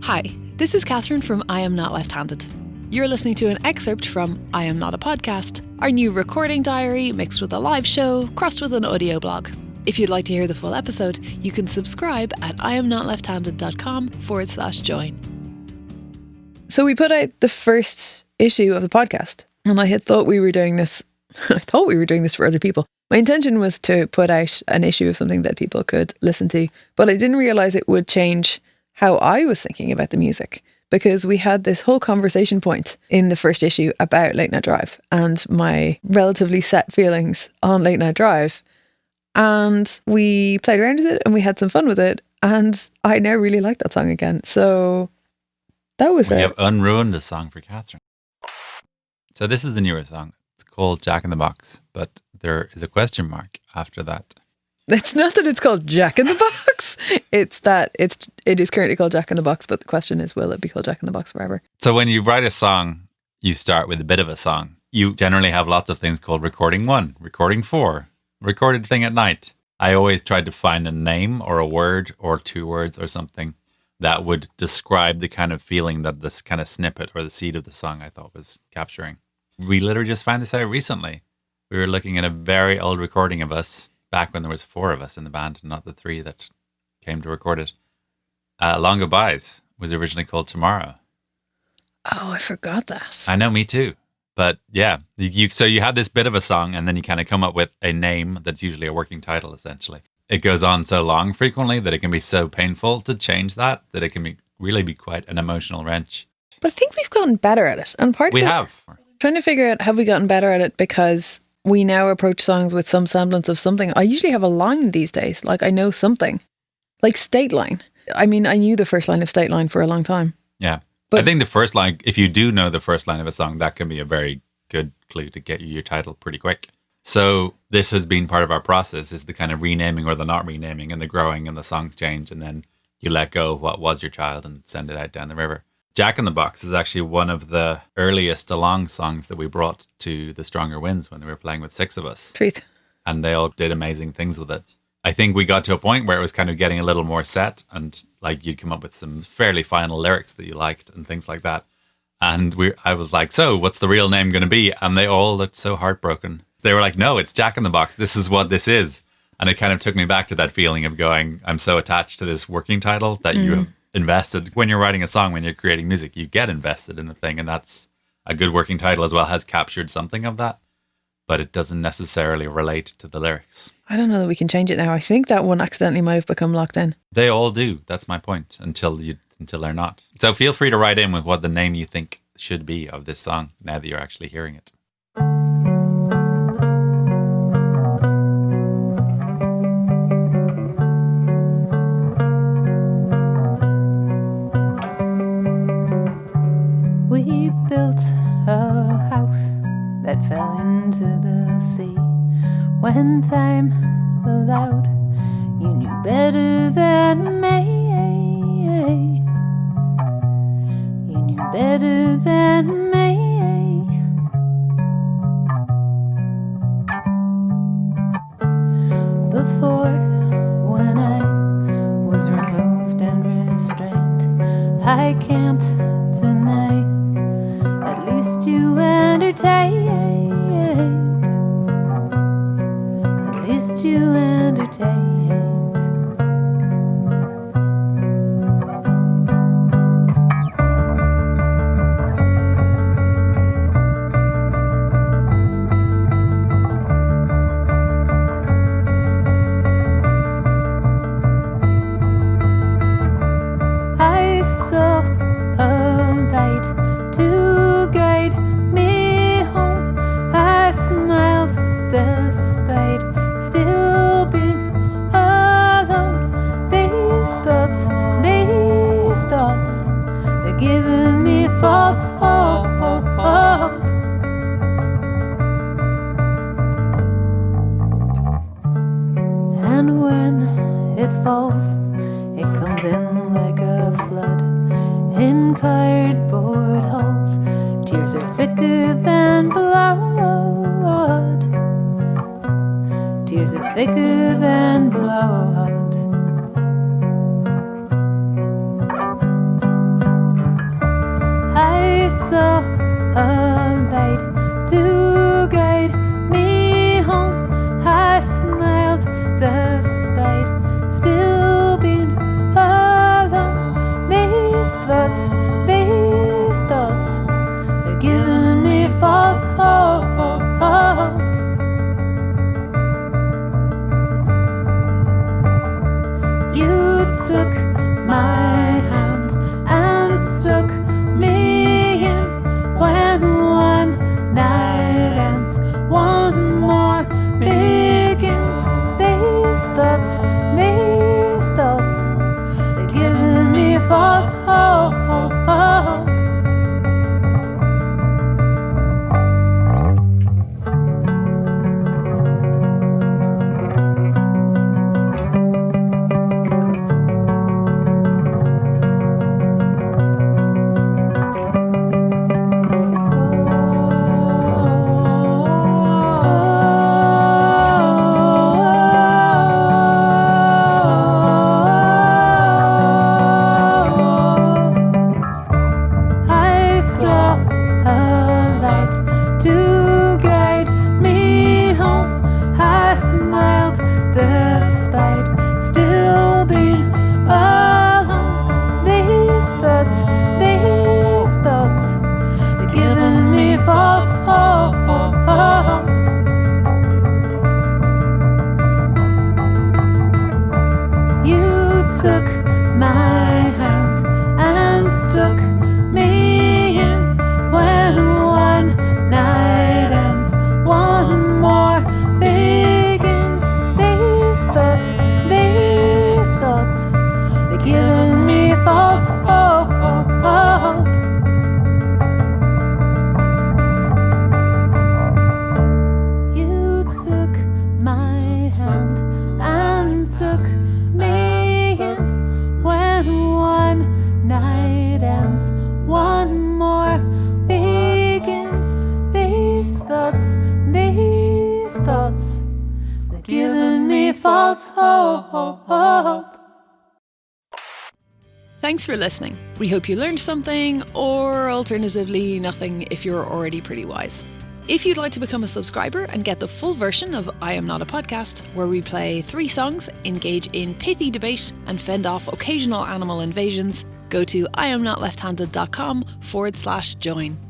Hi, this is Catherine from I Am Not Left-Handed. You're listening to an excerpt from I Am Not a Podcast, our new recording diary mixed with a live show, crossed with an audio blog. If you'd like to hear the full episode, you can subscribe at iamnotleft-handed.com/join. So we put out the first issue of the podcast, and I had thought we were doing this. I thought we were doing this for other people. My intention was to put out an issue of something that people could listen to, but I didn't realize it would change how I was thinking about the music, because we had this whole conversation point in the first issue about Late Night Drive and my relatively set feelings on Late Night Drive. And we played around with it and we had some fun with it. And I now really like that song again. So that was it. We have unruined a song for Catherine. So this is a newer song. It's called Jackinthebox, but there is a question mark after that. It's not that it's called Jackinthebox. It's that it is currently called Jackinthebox, but the question is, will it be called Jackinthebox forever? So when you write a song, you start with a bit of a song. You generally have lots of things called recording 1, recording 4, recorded thing at night. I always tried to find a name or a word or 2 words or something that would describe the kind of feeling that this kind of snippet or the seed of the song I thought was capturing. We literally just found this out recently. We were looking at a very old recording of us back when there was 4 of us in the band, not the 3 that came to record it. Long Goodbyes was originally called Tomorrow. Oh, I forgot that. I know, me too. But yeah, so you have this bit of a song and then you kind of come up with a name that's usually a working title, essentially. It goes on so long frequently that it can be so painful to change that it can really be quite an emotional wrench. But I think we've gotten better at it. And we have. Trying to figure out, have we gotten better at it because we now approach songs with some semblance of something. I usually have a line these days. Like I know something. Like State Line. I mean, I knew the first line of State Line for a long time. Yeah. But I think the first line, if you do know the first line of a song, that can be a very good clue to get you your title pretty quick. So this has been part of our process, is the kind of renaming or the not renaming and the growing and the songs change. And then you let go of what was your child and send it out down the river. Jackinthebox is actually one of the earliest along songs that we brought to the Stronger Winds when they were playing with 6 of us. Truth. And they all did amazing things with it. I think we got to a point where it was kind of getting a little more set and like you'd come up with some fairly final lyrics that you liked and things like that. And I was like, so what's the real name going to be? And they all looked so heartbroken. They were like, no, it's Jackinthebox. This is what this is. And it kind of took me back to that feeling of going, I'm so attached to this working title that you have invested. When you're writing a song, when you're creating music, you get invested in the thing. And that's a good working title as well, has captured something of that. But it doesn't necessarily relate to the lyrics. I don't know that we can change it now. I think that one accidentally might have become locked in. They all do. That's my point. Until they're not. So feel free to write in with what the name you think should be of this song now that you're actually hearing it. We built a house that fell into the sea. When time allowed, you knew better than me. You knew better than me. Before, when I was removed and restrained, I can't deny, at least you entertained. At least you entertained. I saw a light to guide me home. I smiled despite still being alone. These thoughts, they're giving me false hope. And when it falls, it comes in like a flood in cardboard hulls. Tears are thicker than blood. Tears are thicker than blood. light to guide me home. I smiled despite still being alone. These thoughts, they're giving me false hope. You took my hand and stuck me in when one night ends, one more begins. These thoughts, they're giving me false hope. Despite still being alone. These thoughts, they're giving me false hope. You took my hand and took me in when one night ends, one more begins. These thoughts, they're giving me false hope. You took my hand and took me in when one night ends, one more begins. These thoughts, they're giving me false hope. Thanks for listening. We hope you learned something, or alternatively, nothing if you're already pretty wise. If you'd like to become a subscriber and get the full version of I Am Not a Podcast, where we play 3 songs, engage in pithy debate, and fend off occasional animal invasions, go to IamNotLefthanded.com/join.